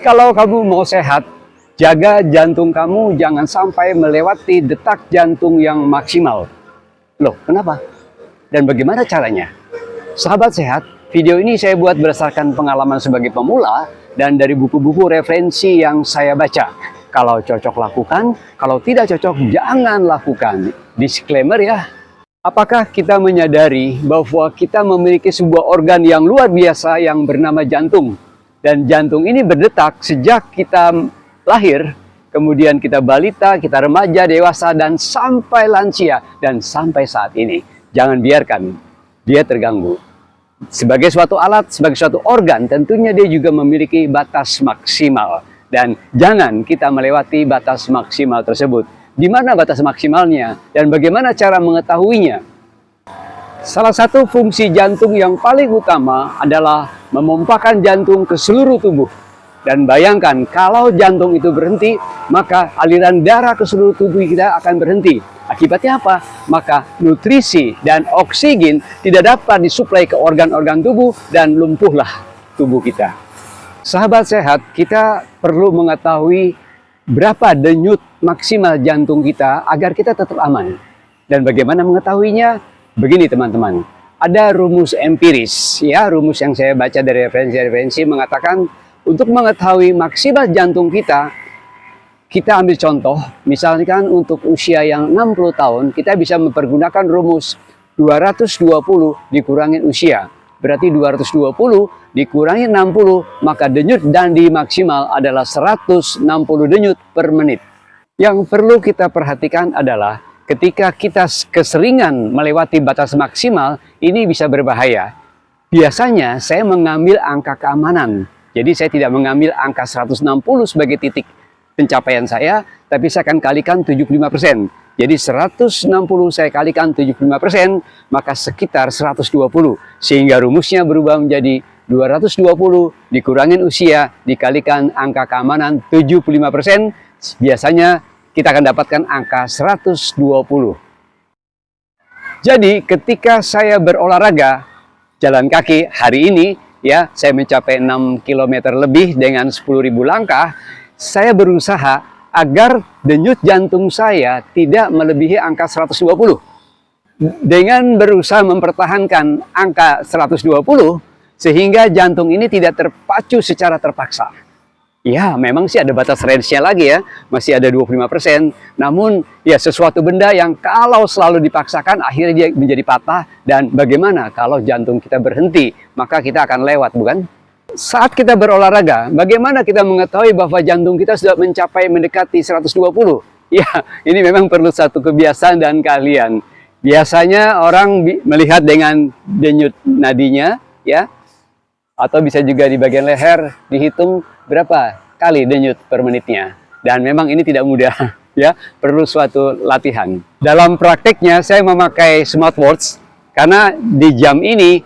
Kalau kamu mau sehat, jaga jantung kamu jangan sampai melewati detak jantung yang maksimal. Loh, kenapa? Dan bagaimana caranya? Sahabat sehat, video ini saya buat berdasarkan pengalaman sebagai pemula dan dari buku-buku referensi yang saya baca. Kalau cocok lakukan, kalau tidak cocok jangan lakukan. Disclaimer ya. Apakah kita menyadari bahwa kita memiliki sebuah organ yang luar biasa yang bernama jantung? Dan jantung ini berdetak sejak kita lahir, kemudian kita balita, kita remaja, dewasa, dan sampai lansia, dan sampai saat ini. Jangan biarkan dia terganggu. Sebagai suatu alat, sebagai suatu organ, tentunya dia juga memiliki batas maksimal. Dan jangan kita melewati batas maksimal tersebut. Di mana batas maksimalnya dan bagaimana cara mengetahuinya? Salah satu fungsi jantung yang paling utama adalah memompakan jantung ke seluruh tubuh. Dan bayangkan kalau jantung itu berhenti, maka aliran darah ke seluruh tubuh kita akan berhenti. Akibatnya apa? Maka nutrisi dan oksigen tidak dapat disuplai ke organ-organ tubuh dan lumpuhlah tubuh kita. Sahabat sehat, kita perlu mengetahui berapa denyut maksimal jantung kita agar kita tetap aman. Dan bagaimana mengetahuinya? Begini teman-teman, ada rumus empiris, ya, rumus yang saya baca dari referensi-referensi mengatakan untuk mengetahui maksimal jantung kita ambil contoh, misalkan untuk usia yang 60 tahun, kita bisa mempergunakan rumus 220 dikurangin usia. Berarti 220 dikurangi 60, maka denyut nadi maksimal adalah 160 denyut per menit. Yang perlu kita perhatikan adalah ketika kita keseringan melewati batas maksimal, ini bisa berbahaya. Biasanya saya mengambil angka keamanan. Jadi saya tidak mengambil angka 160 sebagai titik pencapaian saya, tapi saya akan kalikan 75%. Jadi 160 saya kalikan 75%, maka sekitar 120. Sehingga rumusnya berubah menjadi 220 dikurangin usia dikalikan angka keamanan 75%. Biasanya kita akan dapatkan angka 120. Jadi ketika saya berolahraga jalan kaki hari ini, ya, saya mencapai 6 km lebih dengan 10.000 langkah, saya berusaha agar denyut jantung saya tidak melebihi angka 120. Dengan berusaha mempertahankan angka 120, sehingga jantung ini tidak terpacu secara terpaksa. Ya, memang sih ada batas range-nya lagi ya, masih ada 25%. Namun, ya sesuatu benda yang kalau selalu dipaksakan, akhirnya dia menjadi patah. Dan bagaimana kalau jantung kita berhenti, maka kita akan lewat, bukan? Saat kita berolahraga, bagaimana kita mengetahui bahwa jantung kita sudah mencapai mendekati 120? Ya, ini memang perlu satu kebiasaan dan keahlian. Biasanya orang melihat dengan denyut nadinya, ya, atau bisa juga di bagian leher dihitung berapa kali denyut per menitnya. Dan memang ini tidak mudah, ya, perlu suatu latihan. Dalam prakteknya saya memakai smartwatch karena di jam ini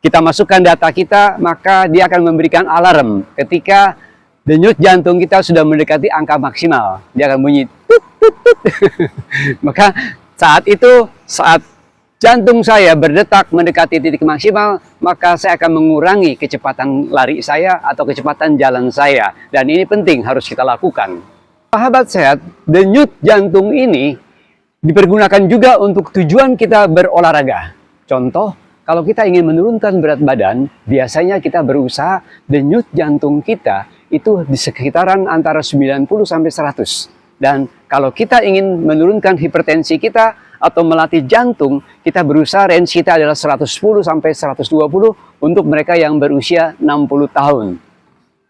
kita masukkan data kita, maka dia akan memberikan alarm ketika denyut jantung kita sudah mendekati angka maksimal. Dia akan bunyi tut tut tut. Maka saat itu, saat jantung saya berdetak mendekati titik maksimal, maka saya akan mengurangi kecepatan lari saya atau kecepatan jalan saya. Dan ini penting, harus kita lakukan. Sahabat sehat, denyut jantung ini dipergunakan juga untuk tujuan kita berolahraga. Contoh, kalau kita ingin menurunkan berat badan, biasanya kita berusaha denyut jantung kita itu di sekitaran antara 90 sampai 100. Dan kalau kita ingin menurunkan hipertensi kita atau melatih jantung, kita berusaha range kita adalah 110 sampai 120 untuk mereka yang berusia 60 tahun.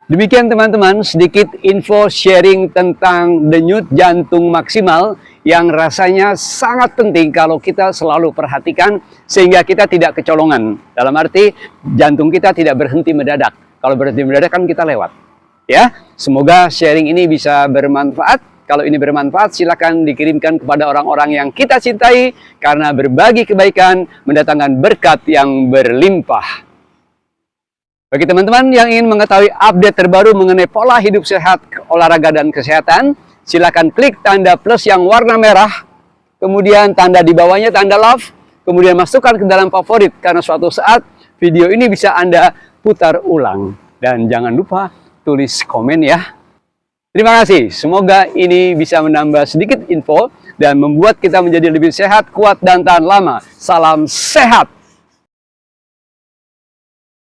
Demikian teman-teman, sedikit info sharing tentang denyut jantung maksimal yang rasanya sangat penting kalau kita selalu perhatikan sehingga kita tidak kecolongan. Dalam arti jantung kita tidak berhenti mendadak. Kalau berhenti mendadak kan kita lewat. Ya, semoga sharing ini bisa bermanfaat. Kalau ini bermanfaat, silakan dikirimkan kepada orang-orang yang kita cintai, karena berbagi kebaikan mendatangkan berkat yang berlimpah. Bagi teman-teman yang ingin mengetahui update terbaru mengenai pola hidup sehat, olahraga, dan kesehatan, silakan klik tanda plus yang warna merah, kemudian tanda di bawahnya tanda love, kemudian masukkan ke dalam favorit, karena suatu saat video ini bisa Anda putar ulang. Dan jangan lupa tulis komen ya. Terima kasih, semoga ini bisa menambah sedikit info dan membuat kita menjadi lebih sehat, kuat, dan tahan lama. Salam sehat!